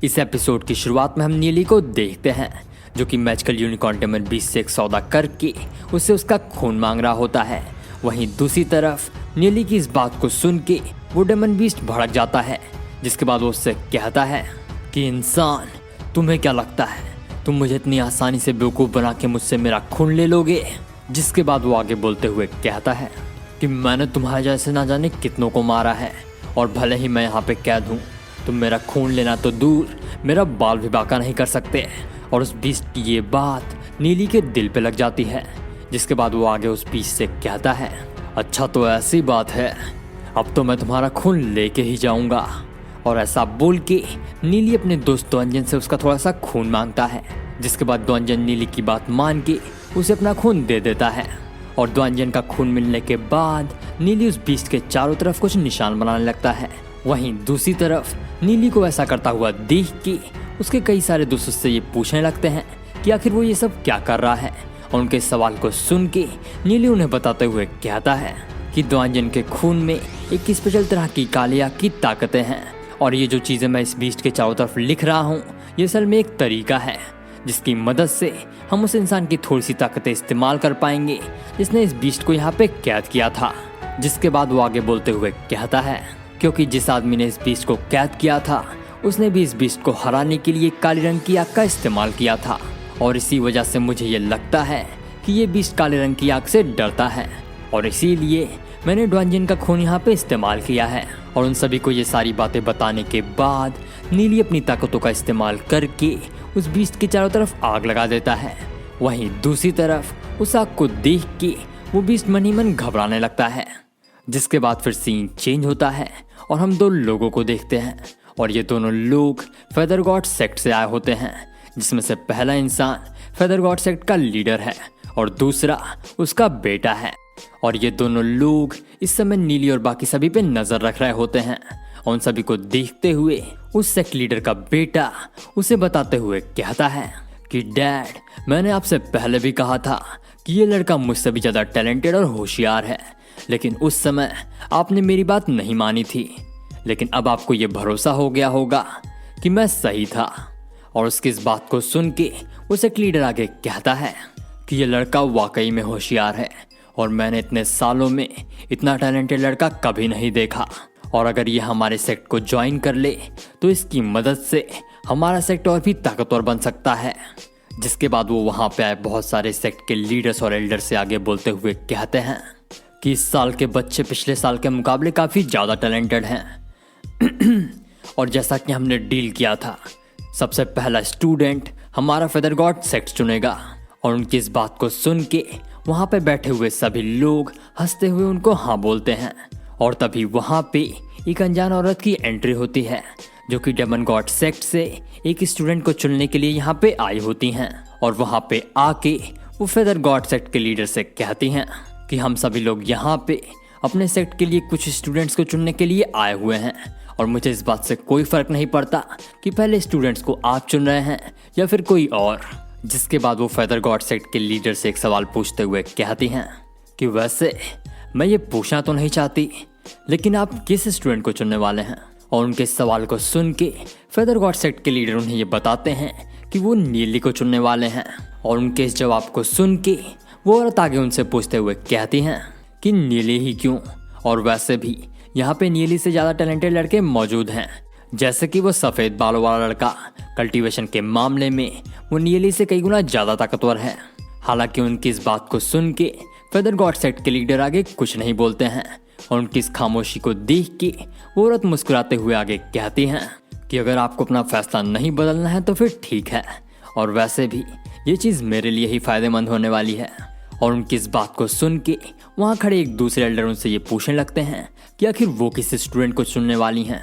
इस एपिसोड की शुरुआत में हम नीली को देखते हैं जो कि मैजिकल यूनिकॉर्न डेमन बीस्ट से एक सौदा करके उससे उसका खून मांग रहा होता है। वहीं दूसरी तरफ नीली की इस बात को सुन के वो डेमन बीस्ट भड़क जाता है, जिसके बाद वो उससे कहता है कि इंसान, तुम्हें क्या लगता है तुम मुझे इतनी आसानी से बेवकूफ़ बना के मुझसे मेरा खून ले लोगे। जिसके बाद वो आगे बोलते हुए कहता है कि मैंने तुम्हारे जैसे ना जाने कितनों को मारा है और भले ही मैं यहाँ पे कैद हूँ, तुम मेरा खून लेना तो दूर मेरा बाल भी बाका नहीं कर सकते। और उस बीस्ट की ये बात नीली के दिल पे लग जाती है। जिसके बाद वो आगे उस बीस्ट से कहता है, अच्छा तो ऐसी बात है, अब तो मैं तुम्हारा खून लेके ही जाऊंगा। और ऐसा बोल के नीली अपने दोस्त द्वंजन से उसका थोड़ा सा खून मांगता है। जिसके बाद द्वंजन नीली की बात मान के उसे अपना खून दे देता है। और द्वंजन का खून मिलने के बाद नीली उस बीस्ट के चारों तरफ कुछ निशान बनाने लगता है। वहीं दूसरी तरफ नीली को ऐसा करता हुआ देख के उसके कई सारे दोस्त उससे ये पूछने लगते हैं कि आखिर वो ये सब क्या कर रहा है। और उनके सवाल को सुन के नीली उन्हें बताते हुए कहता है कि द्वंजन के खून में एक स्पेशल तरह की कालिया की ताकतें हैं और ये जो चीज़ें मैं इस बीस्ट के चारों तरफ लिख रहा हूँ ये असल में एक तरीका है जिसकी मदद से हम उस इंसान की थोड़ी सी ताकतें इस्तेमाल कर पाएंगे जिसने इस बीस्ट को यहाँ पे कैद किया था। जिसके बाद वो आगे बोलते हुए कहता है, क्योंकि जिस आदमी ने इस बीस्ट को कैद किया था उसने भी इस बीस्ट को हराने के लिए काले रंग की आग का इस्तेमाल किया था और इसी वजह से मुझे ये लगता है कि ये बीस्ट काले रंग की आग से डरता है और इसीलिए मैंने द्वंजन का खून यहाँ पे इस्तेमाल किया है। और उन सभी को ये सारी बातें बताने के बाद नीली अपनी ताकतों का इस्तेमाल करके उस बीस्ट के चारों तरफ आग लगा देता है। वहीं दूसरी तरफ उस आग को देख के वो बीस्ट मन ही मन घबराने लगता है। जिसके बाद फिर सीन चेंज होता है और हम दो लोगों को देखते हैं और ये दोनों लोग फेदर गॉड सेक्ट से आए होते हैं, जिसमें से पहला इंसान फेदर गॉड सेक्ट का लीडर है और दूसरा उसका बेटा है। और ये दोनों लोग इस समय नीली और बाकी सभी पे नजर रख रहे होते हैं। और उन सभी को देखते हुए उस सेक्ट लीडर का बेटा उसे बताते हुए कहता है कि डैड, मैंने आपसे पहले भी कहा था कि ये लड़का मुझसे भी ज्यादा टैलेंटेड और होशियार है, लेकिन उस समय आपने मेरी बात नहीं मानी थी। लेकिन अब आपको ये भरोसा हो गया होगा कि मैं सही था। और उसकी इस बात को सुन के वो सेक्ट लीडर आगे कहता है कि ये लड़का वाकई में होशियार है और मैंने इतने सालों में इतना टैलेंटेड लड़का कभी नहीं देखा। और अगर ये हमारे सेक्ट को ज्वाइन कर ले तो इसकी मदद से हमारा सेक्ट और भी ताकतवर बन सकता है। जिसके बाद वो वहाँ पे आए बहुत सारे सेक्ट के लीडर्स और एल्डर से आगे बोलते हुए कहते हैं कि इस साल के बच्चे पिछले साल के मुकाबले काफ़ी ज़्यादा टैलेंटेड हैं। और जैसा कि हमने डील किया था, सबसे पहला स्टूडेंट हमारा फेदर गॉड सेक्ट चुनेगा। और उनकी इस बात को सुन के वहाँ पे बैठे हुए सभी लोग हंसते हुए उनको हाँ बोलते हैं। और तभी वहाँ पे एक अनजान औरत की एंट्री होती है जो कि डेमन गॉड सेक्ट से एक स्टूडेंट को चुनने के लिए यहाँ पे आई होती हैं। और वहाँ पे आके वो फेदर गॉड सेक्ट के लीडर से कहती हैं कि हम सभी लोग यहाँ पे अपने सेक्ट के लिए कुछ स्टूडेंट्स को चुनने के लिए आए हुए हैं और मुझे इस बात से कोई फर्क नहीं पड़ता कि पहले स्टूडेंट्स को आप चुन रहे हैं या फिर कोई और। जिसके बाद वो फेदर गॉड सेक्ट के लीडर से एक सवाल पूछते हुए कहती हैं कि वैसे मैं ये पूछना तो नहीं चाहती, लेकिन आप किस स्टूडेंट को चुनने वाले हैं। और उनके सवाल को सुन के फेदर गॉड सेक्ट के लीडर उन्हें ये बताते हैं कि वो नीली को चुनने वाले हैं। और उनके इस जवाब को सुन के वो औरत आगे उनसे पूछते हुए कहती हैं कि नीली ही क्यों, और वैसे भी यहाँ पे नीली से ज़्यादा टैलेंटेड लड़के मौजूद हैं, जैसे कि वो सफ़ेद बालों वाला लड़का कल्टीवेशन के मामले में वो नीली से कई गुना ज़्यादा ताकतवर है। हालांकि उनकी इस बात को सुन के फेदर गॉड सेक्ट के लीडर आगे कुछ नहीं बोलते हैं। और उनकी इस खामोशी को देख के वो औरत मुस्कुराते हुए आगे कहती हैं कि अगर आपको अपना फैसला नहीं बदलना है तो फिर ठीक है, और वैसे भी ये चीज़ मेरे लिए ही फ़ायदेमंद होने वाली है। और उनकी इस बात को सुन के वहाँ खड़े एक दूसरे एल्डर उनसे ये पूछने लगते हैं कि आखिर वो किस स्टूडेंट को चुनने वाली हैं।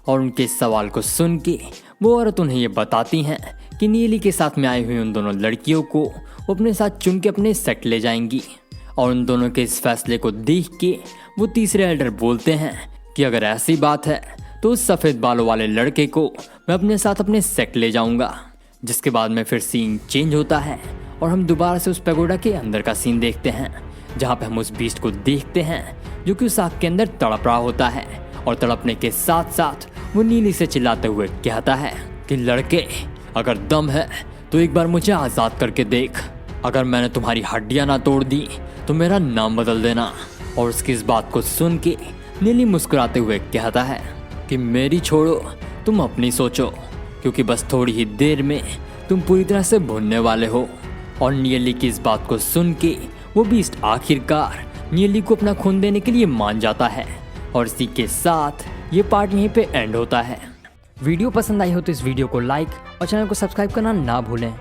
और उनके इस सवाल को सुन के वो औरत उन्हें ये बताती हैं कि नीली के साथ में आई हुई उन दोनों लड़कियों को वो अपने साथ चुन के अपने सेक्ट ले जाएंगी। और उन दोनों के इस फैसले को देख के वो तीसरे एल्डर बोलते हैं कि अगर ऐसी बात है तो उस सफ़ेद बालों वाले लड़के को मैं अपने साथ अपने सेक्ट ले जाऊंगा। जिसके बाद में फिर सीन चेंज होता है और हम दोबारा से उस पैगोडा के अंदर का सीन देखते हैं, जहाँ पे हम उस बीस्ट को देखते हैं जो कि उस आग के अंदर तड़प रहा होता है। और तड़पने के साथ साथ वो नीली से चिल्लाते हुए कहता है कि लड़के, अगर दम है तो एक बार मुझे आज़ाद करके देख। अगर मैंने तुम्हारी हड्डियां ना तोड़ दी तो मेरा नाम बदल देना। और उसकी इस बात को सुन के नीली मुस्कुराते हुए कहता है कि मेरी छोड़ो, तुम अपनी सोचो, क्योंकि बस थोड़ी ही देर में तुम पूरी तरह से भूनने वाले हो। और नीली की इस बात को सुन के वो बीस्ट आखिरकार नीली को अपना खून देने के लिए मान जाता है। और इसी के साथ ये पार्ट यहीं पे एंड होता है। वीडियो पसंद आई हो तो इस वीडियो को लाइक और चैनल को सब्सक्राइब करना ना भूलें।